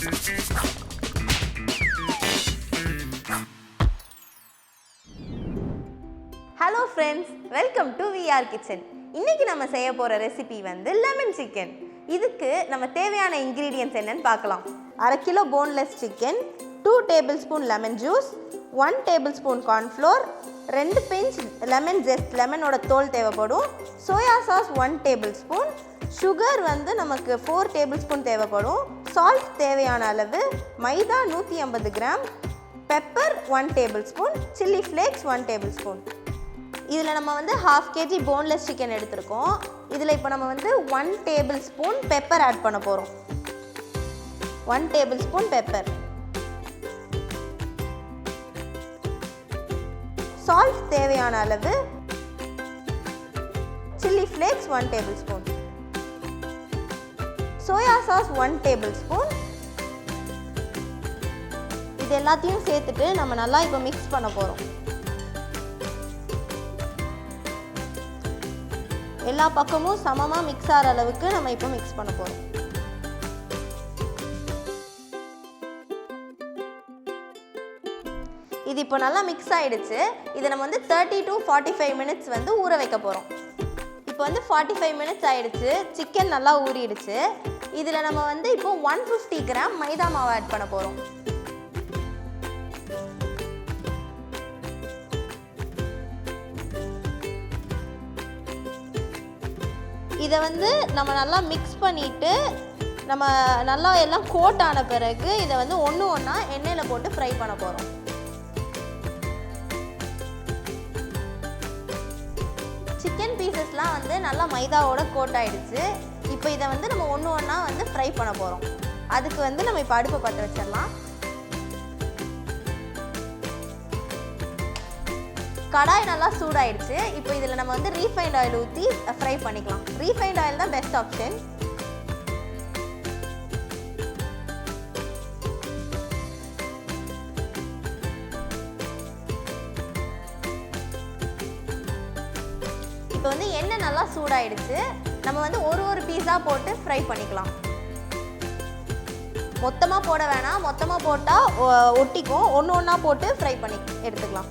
Hello friends, welcome to Vrkitchen. இன்னைக்கு நம்ம செய்ய போகிற ரெசிபி வந்து லெமன் சிக்கன். இதுக்கு நம்ம தேவையான இன்க்ரீடியன்ட்ஸ் என்னன்னு பார்க்கலாம். 1/2 kilo boneless chicken, 2 tablespoon lemon juice, 1 tablespoon cornflour, 2 pinch lemon zest, லெமனோட தோல் தேவைப்படும், soya sauce 1 tablespoon, sugar வந்து நமக்கு 4 டேபிள் ஸ்பூன் தேவைப்படும், சால்ட் தேவையான அளவு, maida 150 gram, pepper 1 tablespoon, chilli flakes 1 tablespoon. இதில் நம்ம வந்து 1/2 kg போன்லெஸ் சிக்கன் எடுத்திருக்கோம். இதில் இப்போ நம்ம வந்து 1 டேபிள் ஸ்பூன் பெப்பர் ஆட் பண்ண போகிறோம். 1 டேபிள் ஸ்பூன் பெப்பர், சால்ட் தேவையான அளவு, chilli flakes 1 table spoon, soya sauce 1 table spoon. இது எல்லாத்தையும் சேர்த்துட்டு நம்ம நல்லா இப்போ மிக்ஸ் பண்ண போகிறோம். எல்லா பக்கமும் சமமாக மிக்ஸ் ஆகிற அளவுக்கு நம்ம இப்போ மிக்ஸ் பண்ண போகிறோம். இது இப்போ நல்லா மிக்ஸ் ஆகிடுச்சு. இதை நம்ம வந்து 30 to 45 மினிட்ஸ் வந்து ஊற வைக்க போகிறோம். இப்போ வந்து 45 மினிட்ஸ் ஆகிடுச்சு. சிக்கன் நல்லா ஊறிடுச்சு. இதில் நம்ம வந்து இப்போ 150 கிராம் மைதா மாவு ஆட் பண்ண போகிறோம். இதை வந்து நம்ம நல்லா மிக்ஸ் பண்ணிவிட்டு நம்ம நல்லா எல்லாம் கோட் ஆன பிறகு இதை வந்து ஒன்று ஒன்றா எண்ணெயில் போட்டு ஃப்ரை பண்ண போகிறோம். சிக்கன் பீசஸ்லாம் வந்து நல்லா மைதாவோட கோட் ஆகிடுச்சு. இப்போ இதை வந்து நம்ம ஒன்று ஒன்றா வந்து ஃப்ரை பண்ண போகிறோம். அதுக்கு வந்து நம்ம இப்போ அடுப்பை பற்ற வச்சிடலாம். கடாய் நல்லா சூடாயிடுச்சு. இப்போ இதில் நம்ம வந்து ரீஃபைண்ட் ஆயில் ஊற்றி ஃப்ரை பண்ணிக்கலாம். ரீஃபைண்ட் ஆயில் தான் பெஸ்ட் ஆப்ஷன். இப்போ வந்து எண்ணெய் நல்லா சூடாயிடுச்சு. நம்ம வந்து ஒரு பீஸா போட்டு ஃப்ரை பண்ணிக்கலாம். மொத்தமாக போட வேணாம், மொத்தமாக போட்டால் ஒட்டிக்கும். ஒன்று ஒன்றா போட்டு ஃப்ரை பண்ணி எடுத்துக்கலாம்.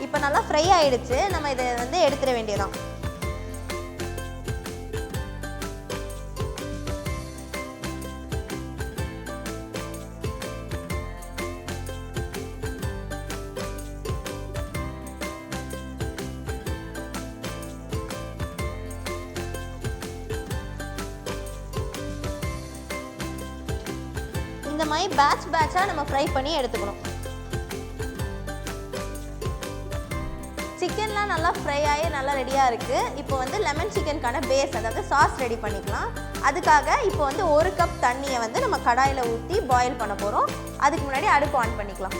இப்போ நல்லா ஃப்ரை ஆகிடுச்சு. நம்ம இதை வந்து எடுத்துட வேண்டியதான். இந்த மாதிரி பேட்சாக நம்ம ஃப்ரை பண்ணி எடுத்துக்கணும். சிக்கன்லாம் நல்லா ஃப்ரை ஆகி நல்லா ரெடியாக இருக்குது. இப்போ வந்து லெமன் சிக்கனுக்கான பேஸ், அதாவது சாஸ் ரெடி பண்ணிக்கலாம். அதுக்காக இப்போ வந்து 1 கப் தண்ணியை வந்து நம்ம கடாயில் ஊற்றி பாயில் பண்ண போகிறோம். அதுக்கு முன்னாடி அடுப்பு ஆன் பண்ணிக்கலாம்.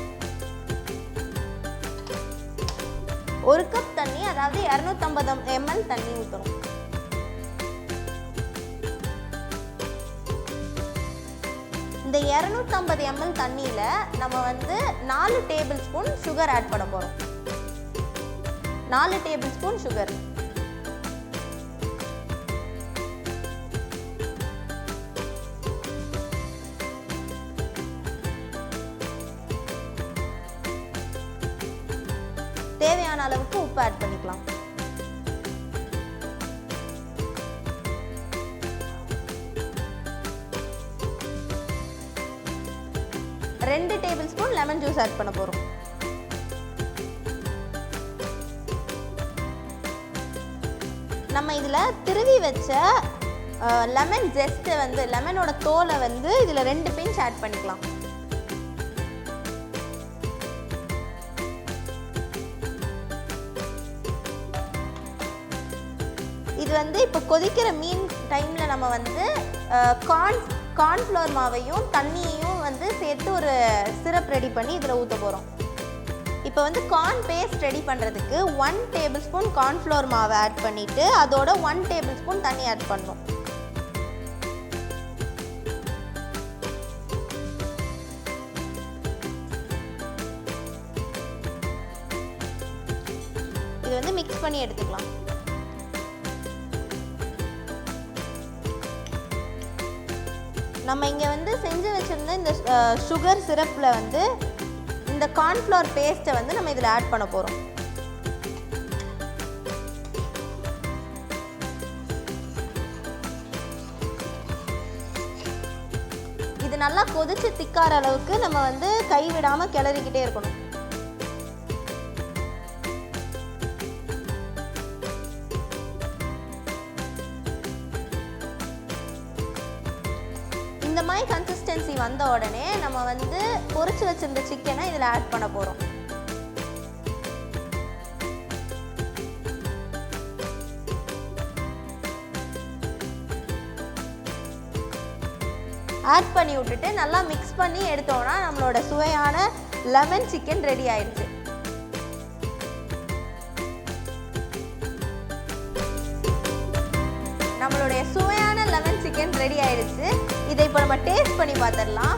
1 கப் தண்ணி, அதாவது 250 ml தண்ணி ஊற்றணும். இந்த 250 ml தண்ணியில் நம்ம வந்து 4 டேபிள் ஸ்பூன் சுகர் ஆட் பண்ண போகிறோம். 4 டேபிள் ஸ்பூன் சுகர், தேவையான அளவுக்கு உப்பு ஆட் பண்ணிக்கலாம். ரெண்டு tablespoon lemon juice add பண்ண போகிறோம். நம்ம இதில் திருவி வச்ச லெமன் ஜெஸ்ட்டை வந்து லெமனோட தோலை வந்து இதில் 2 பிஞ்ச் ஆட் பண்ணிக்கலாம். இது வந்து இப்போ கொதிக்கிற மீன் டைமில் நம்ம வந்து கார்ன்ஃப்ளவர் மாவையும் தண்ணியையும் வந்து சேர்த்து ஒரு சிரப் ரெடி பண்ணி இதில் ஊற்ற போகிறோம். இப்போ இப்போ வந்து கார்ன் பேஸ்ட் ரெடி பண்ணுறதுக்கு 1 டேபிள் ஸ்பூன் கார்ன்ஃப்ளவர் மாவை ஆட் பண்ணிவிட்டு அதோட 1 டேபிள் ஸ்பூன் தண்ணி ஆட் பண்ணணும். இது வந்து மிக்ஸ் பண்ணி எடுத்துக்கலாம். நம்ம இங்கே வந்து செஞ்சு வச்சுருந்த இந்த சுகர் சிரப்பில் வந்து இந்த கார்ன்ஃப்ளவர் பேஸ்ட்டை வந்து நம்ம இதில் ஆட் பண்ண போகிறோம். இது நல்லா கொதிச்சு திக்கார அளவுக்கு நம்ம வந்து கைவிடாமல் கிளறிக்கிட்டே இருக்கணும். இந்த மாதிரி கன்சிஸ்டன்சி வந்த உடனே நம்ம வந்து பொரிச்சு வச்சிருந்த சிக்கனை இதில் ஆட் பண்ண போகிறோம். ஆட் பண்ணி விட்டுட்டு நல்லா மிக்ஸ் பண்ணி எடுத்தோம்னா நம்மளோட சுவையான லெமன் சிக்கன் ரெடி ஆயிடுச்சு. நம்மளுடைய சுவையான லெமன் சிக்கன் ரெடி ஆயிடுச்சு. இதை இப்போ நம்ம டேஸ்ட் பண்ணி பார்த்துடலாம்.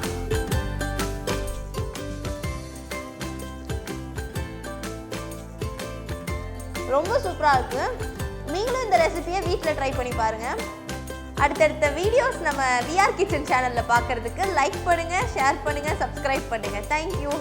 ரொம்ப சூப்பராக இருக்கு. நீங்களும் இந்த ரெசிபியை வீட்டில் ட்ரை பண்ணி பாருங்கள். அடுத்தடுத்த வீடியோஸ் நம்ம விஆர் கிச்சன் சேனலில் பார்க்குறதுக்கு லைக் பண்ணுங்கள், ஷேர் பண்ணுங்கள், சப்ஸ்கிரைப் பண்ணுங்கள். தேங்க்யூ.